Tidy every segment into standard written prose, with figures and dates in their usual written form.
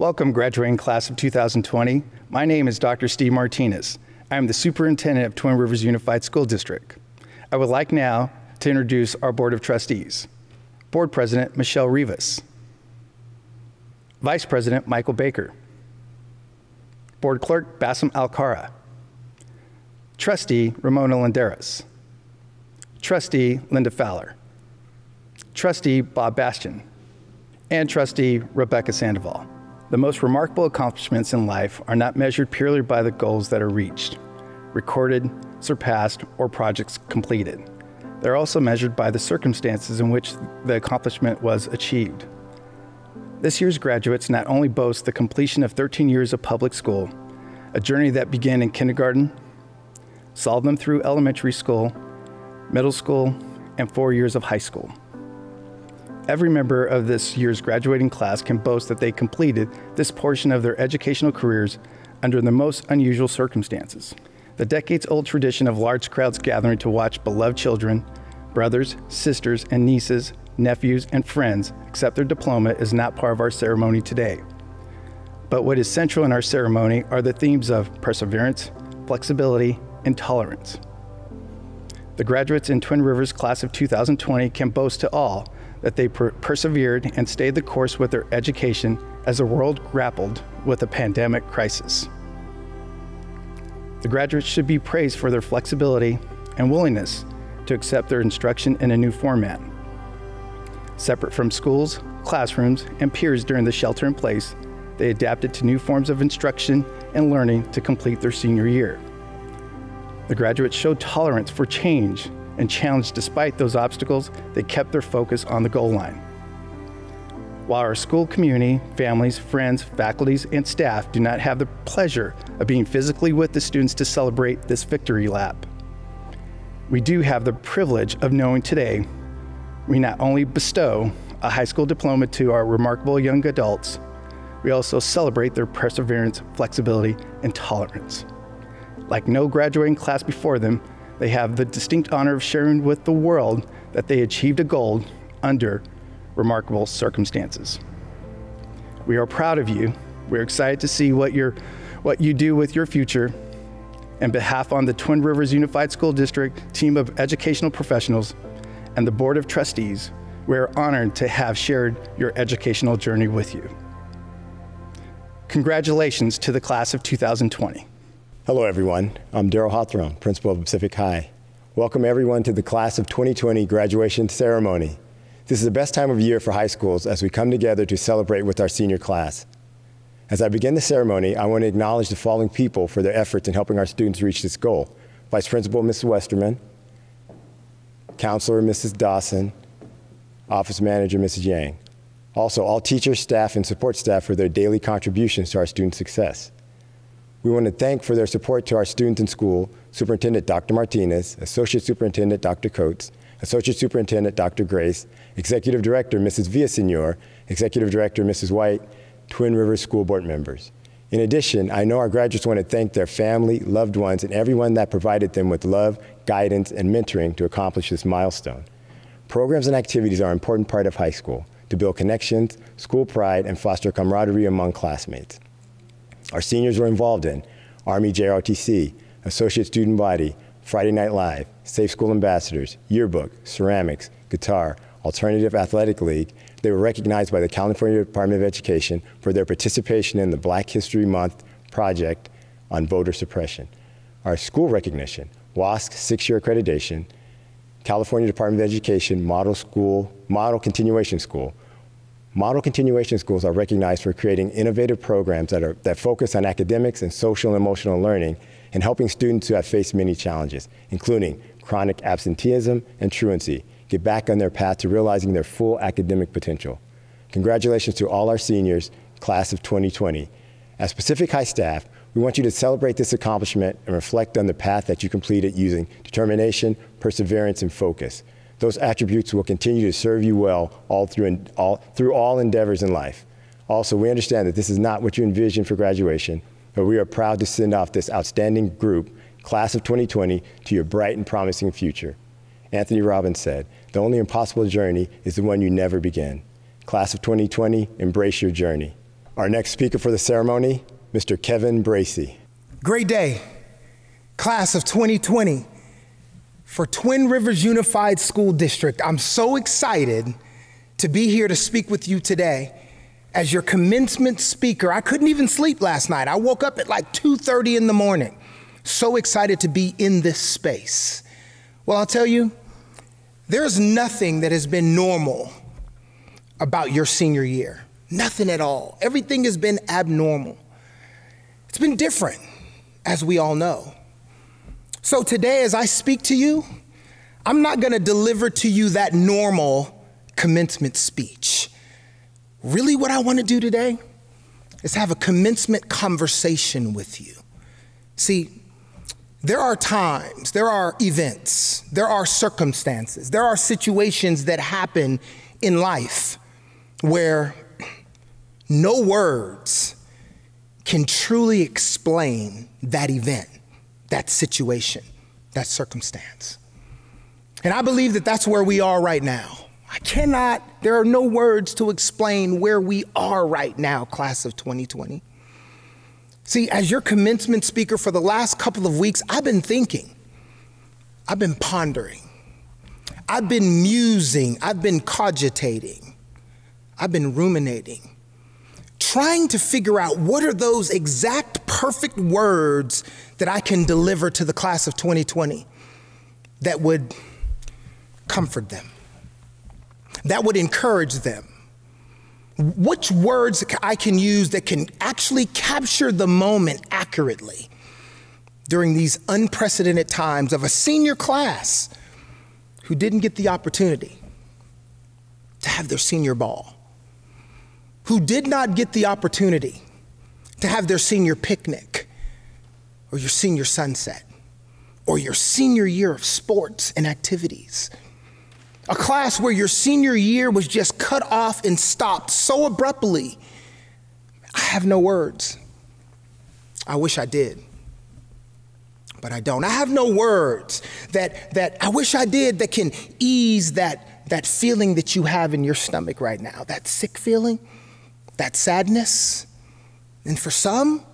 Welcome, graduating class of 2020. My name is Dr. Steve Martinez. I am the superintendent of Twin Rivers Unified School District. I would like now to introduce our Board of Trustees. Board President, Michelle Rivas. Vice President, Michael Baker. Board Clerk, Bassem Alcara. Trustee, Ramona Landeros. Trustee, Linda Fowler. Trustee, Bob Bastian. And Trustee, Rebecca Sandoval. The most remarkable accomplishments in life are not measured purely by the goals that are reached, recorded, surpassed, or projects completed. They're also measured by the circumstances in which the accomplishment was achieved. This year's graduates not only boast the completion of 13 years of public school, a journey that began in kindergarten, saw them through elementary school, middle school, and 4 years of high school. Every member of this year's graduating class can boast that they completed this portion of their educational careers under the most unusual circumstances. The decades-old tradition of large crowds gathering to watch beloved children, brothers, sisters, and nieces, nephews, and friends accept their diploma is not part of our ceremony today. But what is central in our ceremony are the themes of perseverance, flexibility, and tolerance. The graduates in Twin Rivers class of 2020 can boast to all that they persevered and stayed the course with their education as the world grappled with a pandemic crisis. The graduates should be praised for their flexibility and willingness to accept their instruction in a new format. Separate from schools, classrooms, and peers during the shelter-in-place, they adapted to new forms of instruction and learning to complete their senior year. The graduates showed tolerance for change and challenge. Despite those obstacles, they kept their focus on the goal line. While our school community, families, friends, faculties, and staff do not have the pleasure of being physically with the students to celebrate this victory lap, we do have the privilege of knowing today we not only bestow a high school diploma to our remarkable young adults, we also celebrate their perseverance, flexibility, and tolerance. Like no graduating class before them, they have the distinct honor of sharing with the world that they achieved a goal under remarkable circumstances. We are proud of you. We're excited to see what you do with your future. On behalf of the Twin Rivers Unified School District team of educational professionals and the Board of Trustees, we are honored to have shared your educational journey with you. Congratulations to the class of 2020. Hello everyone, I'm DARRYL HAWTHRONE, Principal of Pacific High. Welcome everyone to the Class of 2020 graduation ceremony. This is the best time of year for high schools as we come together to celebrate with our senior class. As I begin the ceremony, I want to acknowledge the following people for their efforts in helping our students reach this goal. Vice Principal Mrs. Westerman, Counselor Mrs. Dawson, Office Manager Mrs. Yang. Also, all teachers, staff, and support staff for their daily contributions to our student success. We want to thank for their support to our students in school, Superintendent Dr. Martinez, Associate Superintendent Dr. Coates, Associate Superintendent Dr. Grace, Executive Director Mrs. Villasenor, Executive Director Mrs. White, Twin Rivers School Board members. In addition, I know our graduates want to thank their family, loved ones, and everyone that provided them with love, guidance, and mentoring to accomplish this milestone. Programs and activities are an important part of high school to build connections, school pride, and foster camaraderie among classmates. Our seniors were involved in Army JROTC, Associate Student Body, Friday Night Live, Safe School Ambassadors, Yearbook, Ceramics, Guitar, Alternative Athletic League. They were recognized by the California Department of Education for their participation in the Black History Month project on voter suppression. Our school recognition, WASC 6-year accreditation, California Department of Education Model Continuation School. Model continuation schools are recognized for creating innovative programs that focus on academics and social and emotional learning and helping students who have faced many challenges, including chronic absenteeism and truancy, get back on their path to realizing their full academic potential. Congratulations to all our seniors, class of 2020. As Pacific High staff, we want you to celebrate this accomplishment and reflect on the path that you completed using determination, perseverance, and focus. Those attributes will continue to serve you well through all endeavors in life. Also, we understand that this is not what you envisioned for graduation, but we are proud to send off this outstanding group, class of 2020, to your bright and promising future. Anthony Robbins said, "The only impossible journey is the one you never begin." Class of 2020, embrace your journey. Our next speaker for the ceremony, Mr. Kevin BRACY. Great day, class of 2020 for Twin Rivers Unified School District. I'm so excited to be here to speak with you today as your commencement speaker. I couldn't even sleep last night. I woke up at like 2:30 in the morning. So excited to be in this space. Well, I'll tell you, there's nothing that has been normal about your senior year. Nothing at all. Everything has been abnormal. It's been different, as we all know. So today, as I speak to you, I'm not going to deliver to you that normal commencement speech. Really, what I want to do today is have a commencement conversation with you. See, there are times, there are events, there are circumstances, there are situations that happen in life where no words can truly explain that event, that situation, that circumstance. And I believe that that's where we are right now. There are no words to explain where we are right now, class of 2020. See, as your commencement speaker for the last couple of weeks, I've been thinking, I've been pondering, I've been musing, I've been cogitating, I've been ruminating, trying to figure out what are those exact perfect words that I can deliver to the class of 2020 that would comfort them, that would encourage them. Which words I can use that can actually capture the moment accurately during these unprecedented times of a senior class who didn't get the opportunity to have their senior ball, who did not get the opportunity to have their senior picnic or your senior sunset or your senior year of sports and activities. A class where your senior year was just cut off and stopped so abruptly. I have no words. I wish I did, but I don't. I have no words that I wish I did that can ease that feeling that you have in your stomach right now, that sick feeling, that sadness. And for some,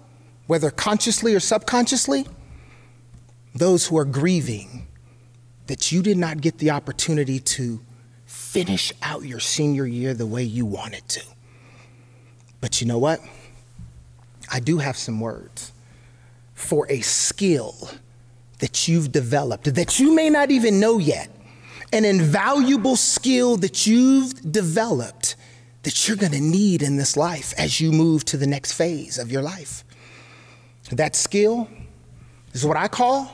whether consciously or subconsciously, those who are grieving that you did not get the opportunity to finish out your senior year the way you wanted to. But you know what? I do have some words for a skill that you've developed that you may not even know yet, an invaluable skill that you've developed that you're gonna need in this life as you move to the next phase of your life. That skill is what I call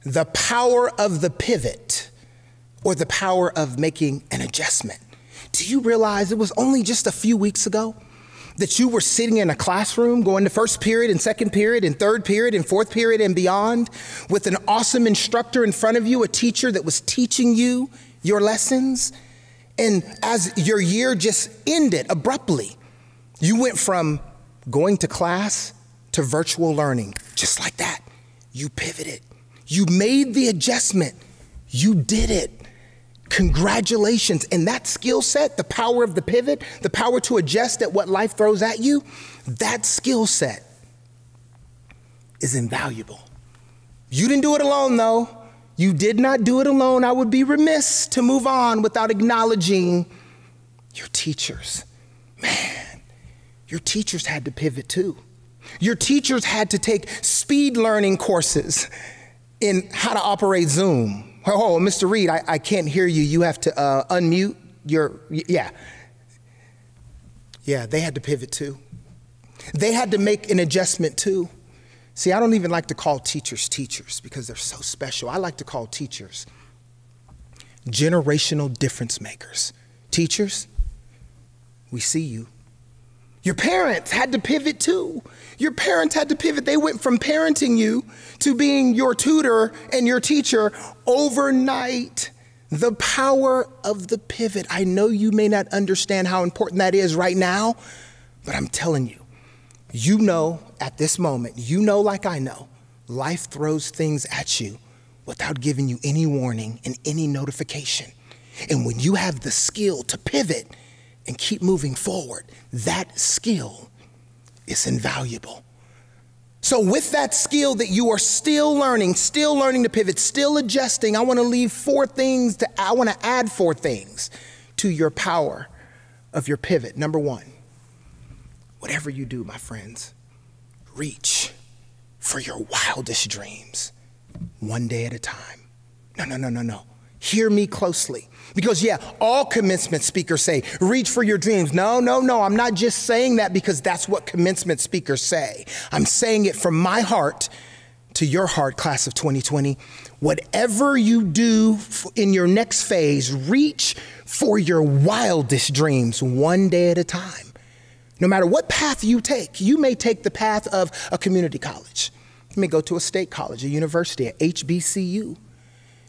the power of the pivot, or the power of making an adjustment. Do you realize it was only just a few weeks ago that you were sitting in a classroom going to first period and second period and third period and fourth period and beyond with an awesome instructor in front of you, a teacher that was teaching you your lessons? And as your year just ended abruptly, you went from going to class to virtual learning, just like that. You pivoted. You made the adjustment. You did it. Congratulations. And that skill set, the power of the pivot, the power to adjust at what life throws at you, that skill set is invaluable. You didn't do it alone, though. You did not do it alone. I would be remiss to move on without acknowledging your teachers. Man, your teachers had to pivot too. Your teachers had to take speed learning courses in how to operate Zoom. Oh, Mr. Reed, I can't hear you. You have to unmute your, yeah. Yeah, they had to pivot too. They had to make an adjustment too. See, I don't even like to call teachers teachers because they're so special. I like to call teachers generational difference makers. Teachers, we see you. Your parents had to pivot too. Your parents had to pivot. They went from parenting you to being your tutor and your teacher overnight. The power of the pivot. I know you may not understand how important that is right now, but I'm telling you, you know at this moment, you know like I know, life throws things at you without giving you any warning and any notification. And when you have the skill to pivot and keep moving forward, that skill is invaluable. So with that skill that you are still learning to pivot, still adjusting, I want to add 4 things to your power of your pivot. Number 1, whatever you do, my friends, reach for your wildest dreams, one day at a time. No. Hear me closely. Because yeah, all commencement speakers say, reach for your dreams. No. I'm not just saying that because that's what commencement speakers say. I'm saying it from my heart to your heart, class of 2020. Whatever you do in your next phase, reach for your wildest dreams one day at a time. No matter what path you take, you may take the path of a community college. You may go to a state college, a university, a HBCU.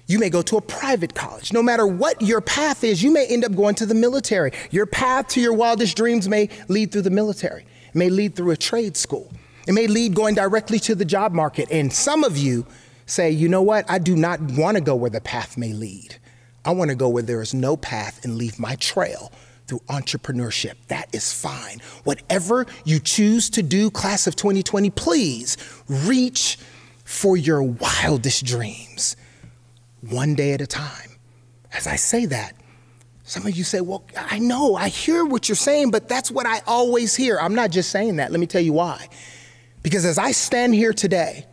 You may go to a private college. No matter what your path is, you may end up going to the military. Your path to your wildest dreams may lead through the military. It may lead through a trade school. It may lead going directly to the job market. And some of you say, you know what? I do not want to go where the path may lead. I want to go where there is no path and leave my trail through entrepreneurship. That is fine. Whatever you choose to do, class of 2020, please reach for your wildest dreams. One day at a time. As I say that, some of you say, well, I know, I hear what you're saying, but that's what I always hear. I'm not just saying that. Let me tell you why. Because as I stand here today,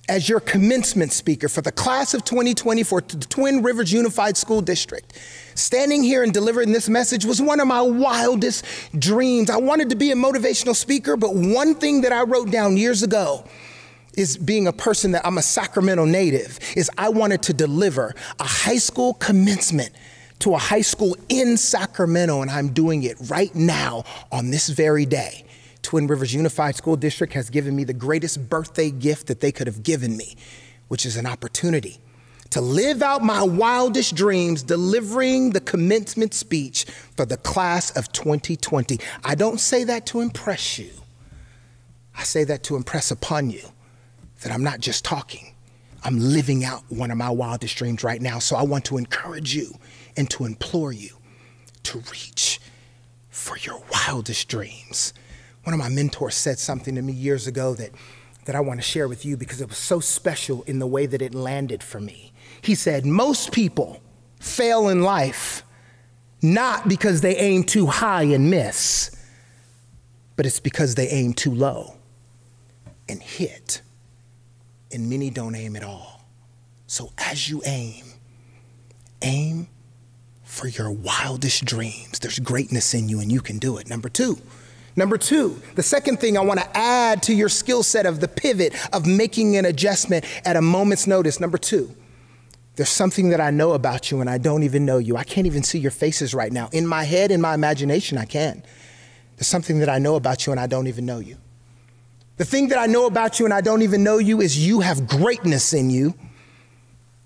as your commencement speaker for the class of 2020 for the Twin Rivers Unified School District, standing here and delivering this message was one of my wildest dreams. I wanted to be a motivational speaker, but one thing that I wrote down years ago is being a person that I'm a Sacramento native, is I wanted to deliver a high school commencement to a high school in Sacramento, and I'm doing it right now on this very day. Twin Rivers Unified School District has given me the greatest birthday gift that they could have given me, which is an opportunity to live out my wildest dreams, delivering the commencement speech for the class of 2020. I don't say that to impress you. I say that to impress upon you that I'm not just talking, I'm living out one of my wildest dreams right now. So I want to encourage you and to implore you to reach for your wildest dreams. One of my mentors said something to me years ago that I want to share with you because it was so special in the way that it landed for me. He said, most people fail in life not because they aim too high and miss, but it's because they aim too low and hit. And many don't aim at all. So as you aim for your wildest dreams. There's greatness in you and you can do it. Number two, the second thing I want to add to your skill set of the pivot of making an adjustment at a moment's notice. Number 2, there's something that I know about you and I don't even know you. I can't even see your faces right now. In my head, in my imagination, I can. There's something that I know about you and I don't even know you. The thing that I know about you and I don't even know you is you have greatness in you.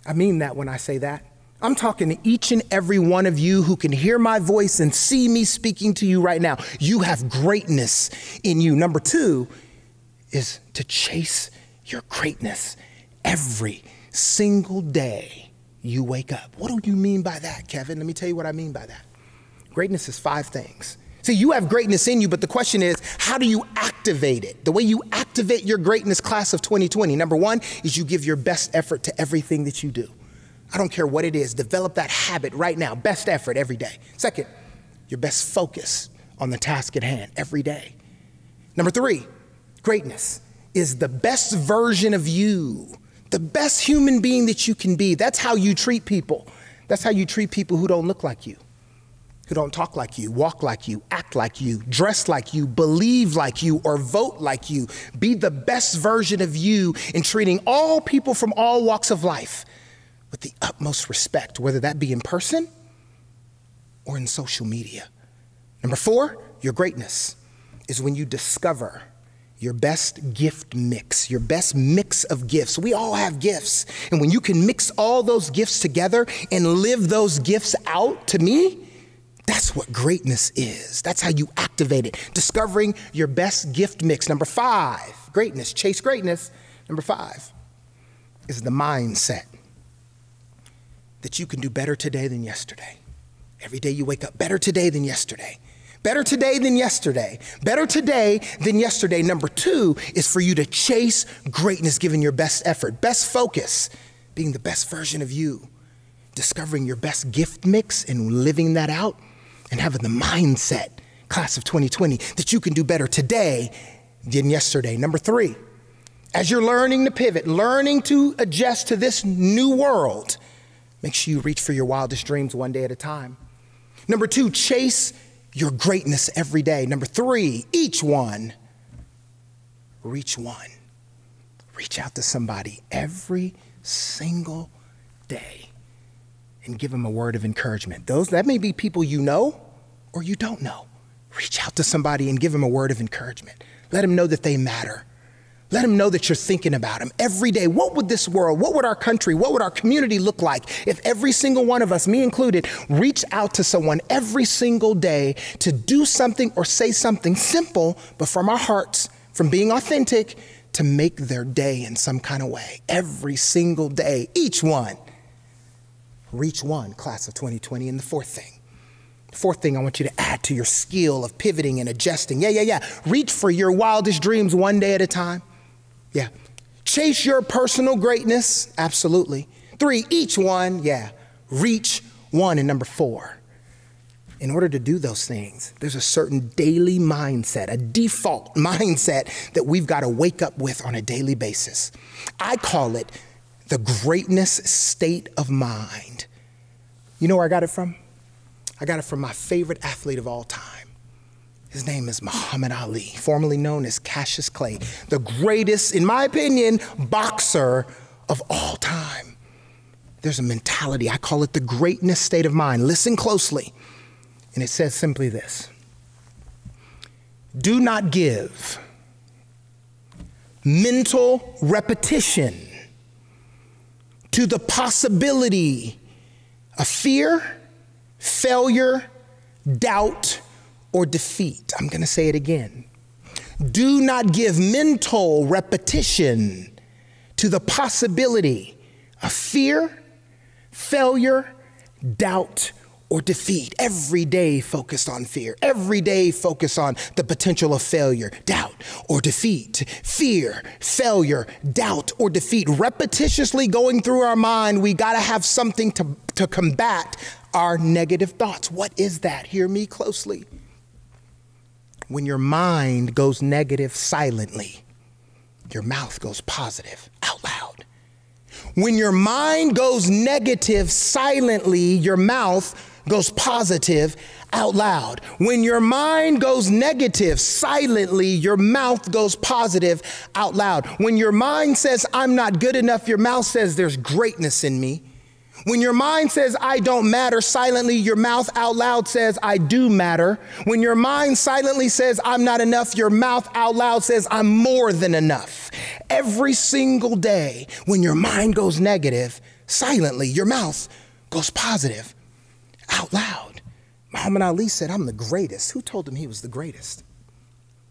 I mean that when I say that. I'm talking to each and every one of you who can hear my voice and see me speaking to you right now. You have greatness in you. Number 2 is to chase your greatness every single day you wake up. What do you mean by that, Kevin? Let me tell you what I mean by that. Greatness is 5 things. See, you have greatness in you, but the question is, how do you activate it? The way you activate your greatness, class of 2020, number 1 is you give your best effort to everything that you do. I don't care what it is. Develop that habit right now. Best effort every day. 2nd, your best focus on the task at hand every day. Number 3, greatness is the best version of you, the best human being that you can be. That's how you treat people. That's how you treat people who don't look like you, who don't talk like you, walk like you, act like you, dress like you, believe like you, or vote like you. Be the best version of you in treating all people from all walks of life with the utmost respect, whether that be in person or in social media. Number 4, your greatness is when you discover your best gift mix, your best mix of gifts. We all have gifts. And when you can mix all those gifts together and live those gifts out, to me, that's what greatness is. That's how you activate it. Discovering your best gift mix. Number 5, greatness, chase greatness. Number 5 is the mindset that you can do better today than yesterday. Every day you wake up, better today than yesterday. Better today than yesterday. Better today than yesterday. Number 2 is for you to chase greatness, giving your best effort, best focus, being the best version of you, discovering your best gift mix and living that out, and having the mindset, class of 2020, that you can do better today than yesterday. Number 3, as you're learning to pivot, learning to adjust to this new world, make sure you reach for your wildest dreams one day at a time. Number 2, chase your greatness every day. Number 3, each one. Reach one. Reach out to somebody every single day and give them a word of encouragement. That may be people you know or you don't know. Reach out to somebody and give them a word of encouragement. Let them know that they matter. Let them know that you're thinking about them every day. What would this world, what would our country, what would our community look like if every single one of us, me included, reach out to someone every single day to do something or say something simple, but from our hearts, from being authentic, to make their day in some kind of way. Every single day, each one. Reach one, class of 2020. And the fourth thing I want you to add to your skill of pivoting and adjusting. Reach for your wildest dreams one day at a time. Yeah. Chase your personal greatness. Absolutely. 3, each one. Yeah. Reach one. And number 4, in order to do those things, there's a certain daily mindset, a default mindset that we've got to wake up with on a daily basis. I call it the greatness state of mind. You know where I got it from? I got it from my favorite athlete of all time. His name is Muhammad Ali, formerly known as Cassius Clay, the greatest, in my opinion, boxer of all time. There's a mentality, I call it the greatness state of mind. Listen closely. And it says simply this: do not give mental repetition to the possibility of fear, failure, doubt, or defeat. I'm going to say it again. Do not give mental repetition to the possibility of fear, failure, doubt, or defeat. Every day focused on fear. Every day focus on the potential of failure, doubt, or defeat. Fear, failure, doubt, or defeat. Repetitiously going through our mind, we got to have something to combat our negative thoughts. What is that? Hear me closely. When your mind goes negative silently, your mouth goes positive out loud. When your mind goes negative silently, your mouth goes positive out loud. When your mind goes negative silently, your mouth goes positive out loud. When your mind says, I'm not good enough, your mouth says, there's greatness in me. When your mind says, I don't matter, silently, your mouth out loud says, I do matter. When your mind silently says, I'm not enough, your mouth out loud says, I'm more than enough. Every single day, when your mind goes negative, silently, your mouth goes positive out loud. Muhammad Ali said, I'm the greatest. Who told him he was the greatest?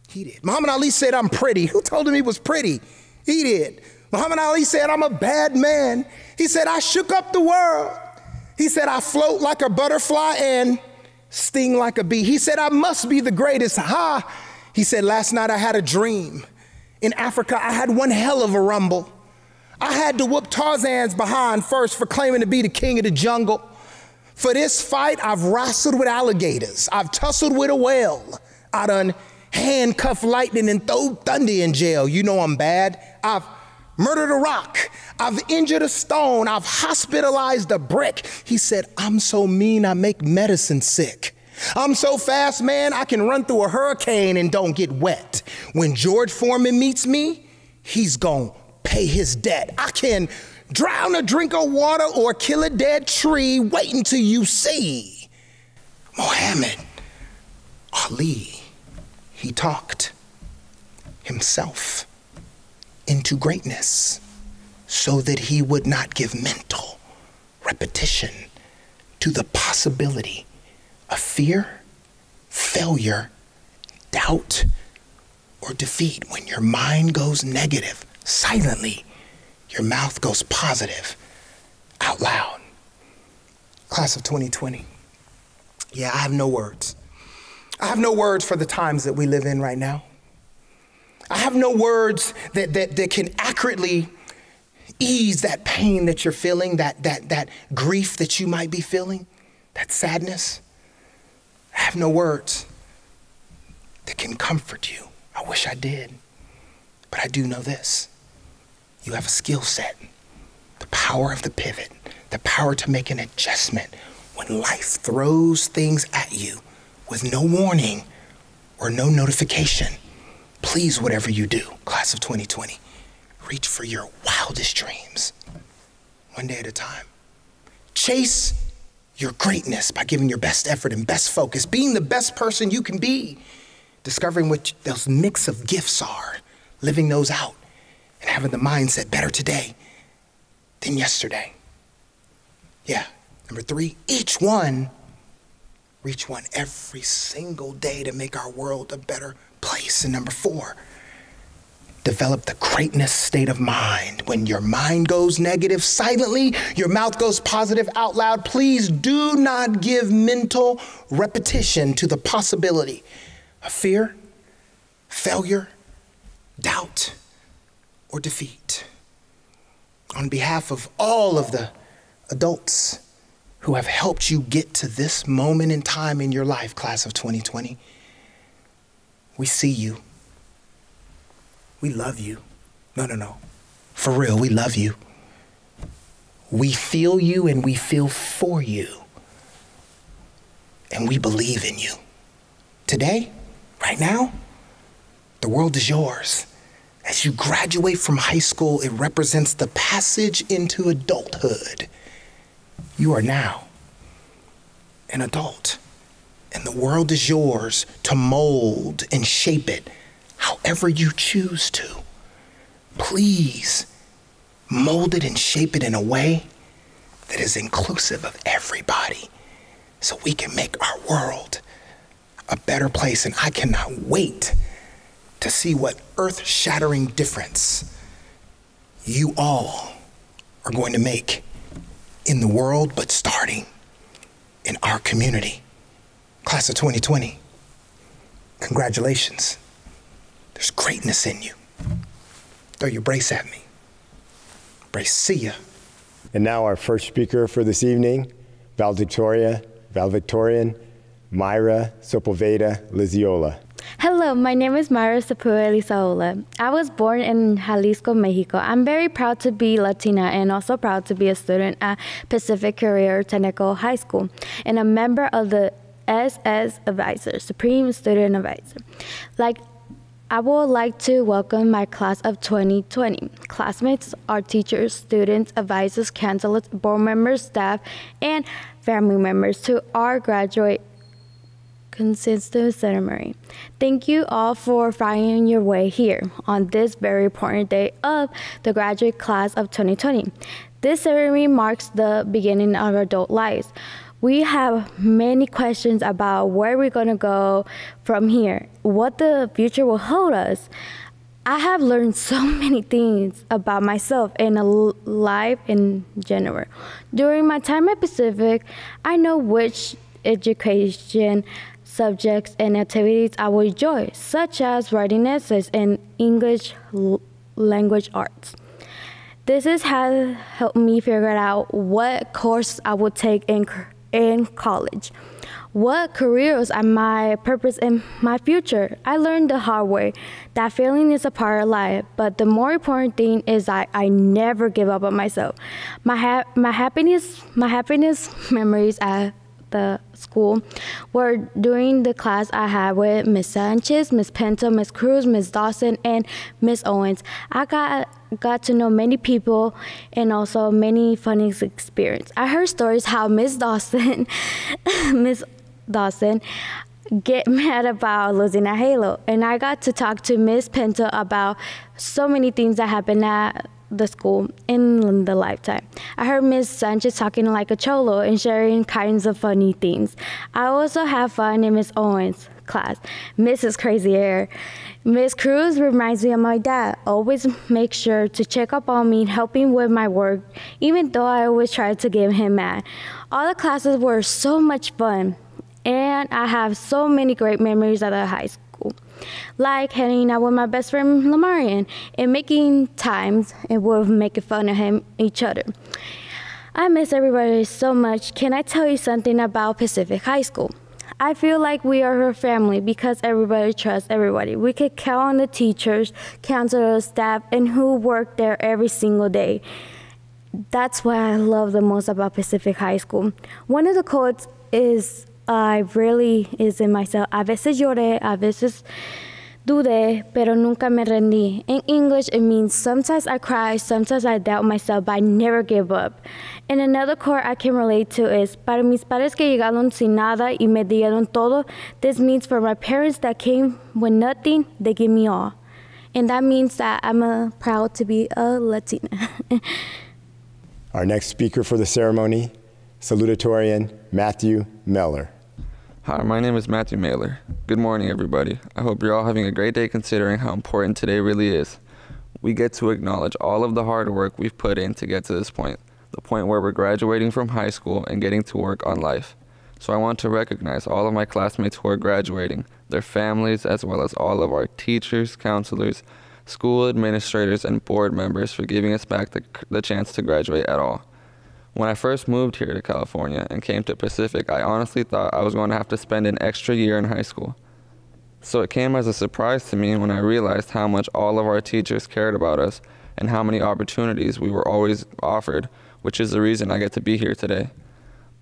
He did. Muhammad Ali said, I'm pretty. Who told him he was pretty? He did. Muhammad Ali said, I'm a bad man. He said, I shook up the world. He said, I float like a butterfly and sting like a bee. He said, I must be the greatest. Ha! He said, last night I had a dream. In Africa, I had one hell of a rumble. I had to whoop Tarzan's behind first for claiming to be the king of the jungle. For this fight, I've wrestled with alligators. I've tussled with a whale. I done handcuffed lightning and throw thunder in jail. You know I'm bad. I've murdered a rock. I've injured a stone. I've hospitalized a brick. He said, I'm so mean, I make medicine sick. I'm so fast, man, I can run through a hurricane and don't get wet. When George Foreman meets me, he's gonna pay his debt. I can drown a drink of water or kill a dead tree. Wait until you see. Muhammad Ali, he talked himself into greatness so that he would not give mental repetition to the possibility of fear, failure, doubt, or defeat. When your mind goes negative silently, your mouth goes positive out loud. Class of 2020. Yeah, I have no words. I have no words for the times that we live in right now. I have no words that can accurately ease that pain that you're feeling, that grief that you might be feeling, that sadness. I have no words that can comfort you. I wish I did, but I do know this. You have a skill set, the power of the pivot, the power to make an adjustment when life throws things at you with no warning or no notification. Please, whatever you do, class of 2020, reach for your wildest dreams, one day at a time. Chase your greatness by giving your best effort and best focus, being the best person you can be, discovering what those mix of gifts are, living those out, and having the mindset better today than yesterday. Yeah, number 3, reach one every single day to make our world a better place. And number 4, develop the greatness state of mind. When your mind goes negative silently, your mouth goes positive out loud. Please do not give mental repetition to the possibility of fear, failure, doubt, or defeat. On behalf of all of the adults who have helped you get to this moment in time in your life, class of 2020, we see you. We love you. No. For real, we love you. We feel you and we feel for you. And we believe in you. Today, right now, the world is yours. As you graduate from high school, it represents the passage into adulthood. You are now an adult, and the world is yours to mold and shape it however you choose to. Please mold it and shape it in a way that is inclusive of everybody so we can make our world a better place. And I cannot wait to see what earth-shattering difference you all are going to make in the world, but starting in our community. Class of 2020, congratulations. There's greatness in you. Throw your brace at me. Brace, see ya. And now our first speaker for this evening, valedictorian, MAYRA SEPULVEDA LIZAOLA. Hello, my name is MAYRA SEPULVEDA LIZAOLA. I was born in Jalisco, Mexico. I'm very proud to be Latina and also proud to be a student at Pacific Career Technical High School and a member of the SS Advisor, Supreme Student Advisor. I would like to welcome my class of 2020. Classmates, our teachers, students, advisors, counselors, board members, staff, and family members to our graduate consistent ceremony. Thank you all for finding your way here on this very important day of the graduate class of 2020. This ceremony marks the beginning of our adult lives. We have many questions about where we're going to go from here, what the future will hold us. I have learned so many things about myself and life in general. During my time at Pacific, I know which education subjects and activities I will enjoy, such as writing essays and English language arts. This has helped me figure out what course I would take in college, what careers are my purpose in my future. I learned the hard way that failing is a part of life, but the more important thing is I never give up on myself. My happiness memories at the school were during the class I had with Miss Sanchez, Miss Pinto, Miss Cruz, Miss Dawson, and Miss Owens. I got to know many people and also many funny experiences. I heard stories how Miss Dawson get mad about losing a halo, and I got to talk to Miss Pinto about so many things that happened at the school in the lifetime. I heard Miss Sanchez talking like a cholo and sharing kinds of funny things. I also have fun in Miss Owens' class. Mrs. Crazy Hair. Miss Cruz reminds me of my dad. Always make sure to check up on me, helping with my work, even though I always try to get him mad. All the classes were so much fun, And I have so many great memories at the high school, like hanging out with my best friend Lamarian and making times and we're making fun of each other. I miss everybody so much. Can I tell you something about Pacific High School? I feel like we are her family because everybody trusts everybody. We could count on the teachers, counselors, staff, and who work there every single day. That's what I love the most about Pacific High School. One of the quotes is, I really is in myself. A veces lloré, a veces dudé, pero nunca me rendí. In English, it means sometimes I cry, sometimes I doubt myself, but I never give up. And another quote I can relate to is, para mis padres que llegaron sin nada y me dieron todo, this means for my parents that came with nothing, they give me all. And that means that I'm proud to be a Latina. Our next speaker for the ceremony, salutatorian Matthew MEHLER. Hi, my name is Matthew MEHLER. Good morning, everybody. I hope you're all having a great day considering how important today really is. We get to acknowledge all of the hard work we've put in to get to this point, the point where we're graduating from high school and getting to work on life. So I want to recognize all of my classmates who are graduating, their families, as well as all of our teachers, counselors, school administrators, and board members for giving us back the chance to graduate at all. When I first moved here to California and came to Pacific, I honestly thought I was going to have to spend an extra year in high school. So it came as a surprise to me when I realized how much all of our teachers cared about us and how many opportunities we were always offered, which is the reason I get to be here today.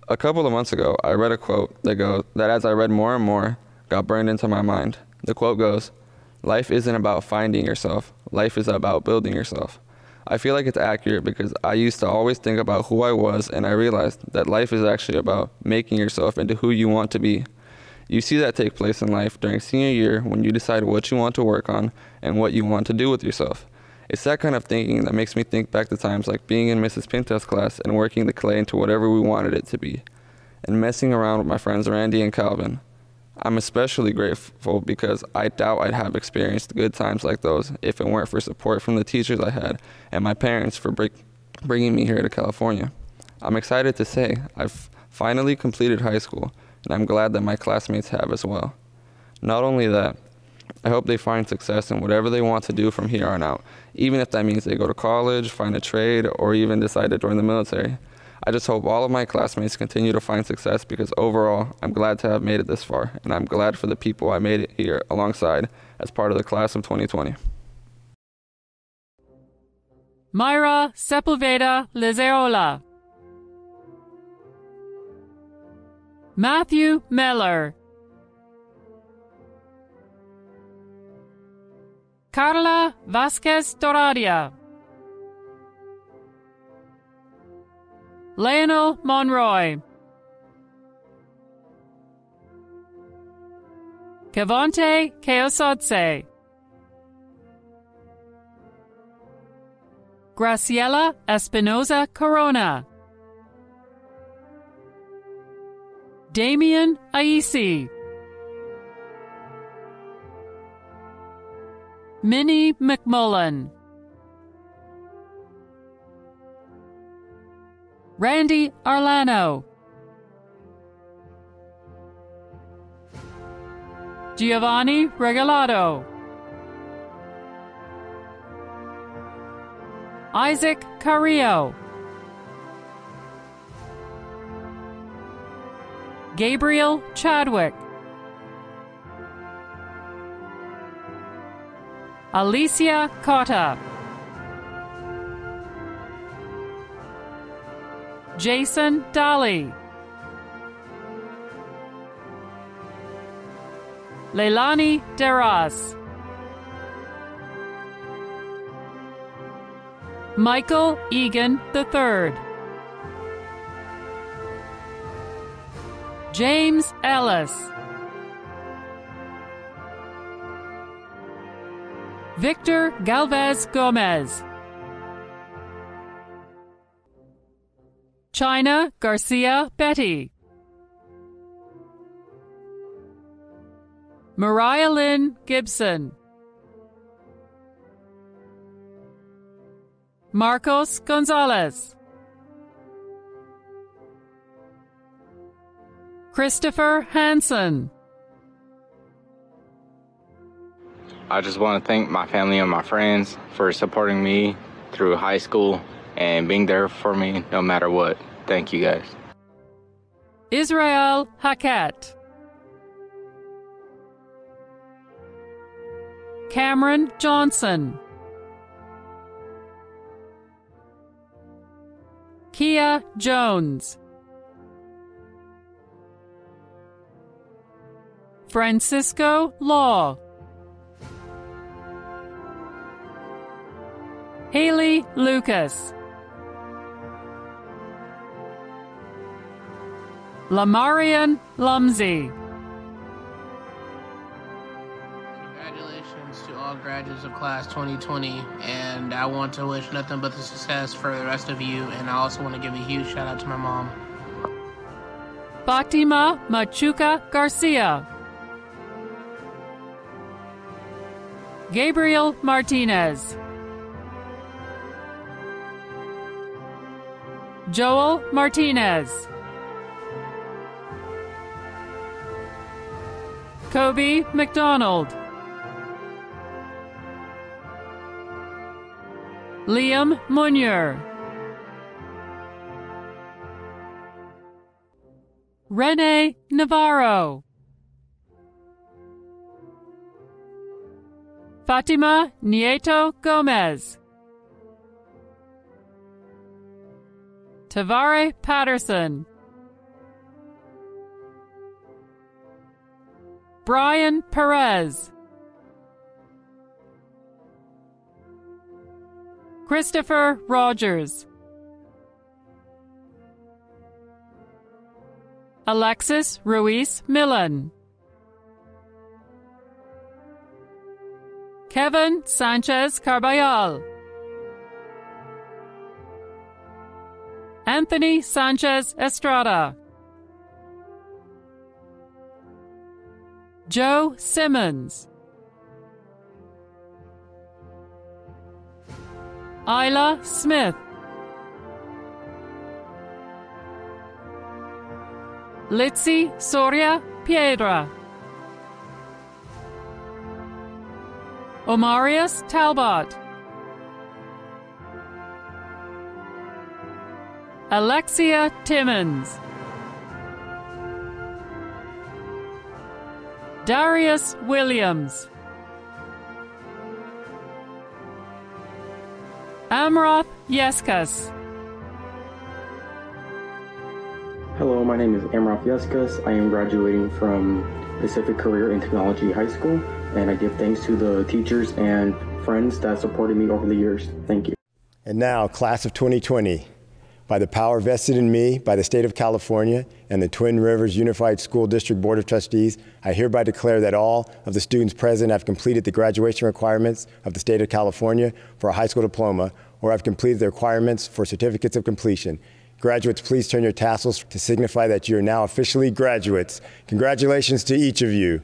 A couple of months ago, I read a quote that as I read more and more, got burned into my mind. The quote goes, "Life isn't about finding yourself, life is about building yourself." I feel like it's accurate because I used to always think about who I was, and I realized that life is actually about making yourself into who you want to be. You see that take place in life during senior year when you decide what you want to work on and what you want to do with yourself. It's that kind of thinking that makes me think back to times like being in Mrs. Pinta's class and working the clay into whatever we wanted it to be, and messing around with my friends Randy and Calvin. I'm especially grateful because I doubt I'd have experienced good times like those if it weren't for support from the teachers I had and my parents for bringing me here to California. I'm excited to say I've finally completed high school, and I'm glad that my classmates have as well. Not only that, I hope they find success in whatever they want to do from here on out, even if that means they go to college, find a trade, or even decide to join the military. I just hope all of my classmates continue to find success because overall, I'm glad to have made it this far, and I'm glad for the people I made it here alongside as part of the class of 2020. MAYRA Sepulveda LIZAOLA. Matthew MEHLER. Carla Vasquez Doradia. Lionel Monroy. Kevonte Keosotse. Graciela Espinoza Corona. Damian Aisi. Minnie McMullen. Randy Arlano. Giovanni Regalado. Isaac Carrillo. Gabriel Chadwick. Alicia Cotta. Jason Daly. Leilani Deras. Michael Egan III. James Ellis. Victor Galvez Gomez. China Garcia Betty. Mariah Lynn Gibson. Marcos Gonzalez. Christopher Hansen. I just want to thank my family and my friends for supporting me through high school and being there for me no matter what. Thank you guys. Israel Hackett. Cameron Johnson. Kia Jones. Francisco Law. Haley Lucas. Lamarian Lumsey. Congratulations to all graduates of class 2020, and I want to wish nothing but the success for the rest of you, and I also want to give a huge shout out to my mom. Fatima Machuca Garcia. Gabriel Martinez. Joel Martinez. Kobe McDonald. Liam Munier. Rene Navarro. Fatima Nieto Gomez. Tavare Patterson. Brian Perez. Christopher Rogers. Alexis Ruiz Millen. Kevin Sanchez Carbajal. Anthony Sanchez Estrada. Joe Simmons. Isla Smith. Litzy Soria Piedra. Omarius Talbot. Alexia Timmons. Darius Williams. Amroth Yeskas. Hello, my name is Amroth Yeskas. I am graduating from Pacific Career and Technology High School, and I give thanks to the teachers and friends that supported me over the years. Thank you. And now, class of 2020, by the power vested in me by the state of California and the Twin Rivers Unified School District Board of Trustees, I hereby declare that all of the students present have completed the graduation requirements of the state of California for a high school diploma, or have completed the requirements for certificates of completion. Graduates, please turn your tassels to signify that you are now officially graduates. Congratulations to each of you.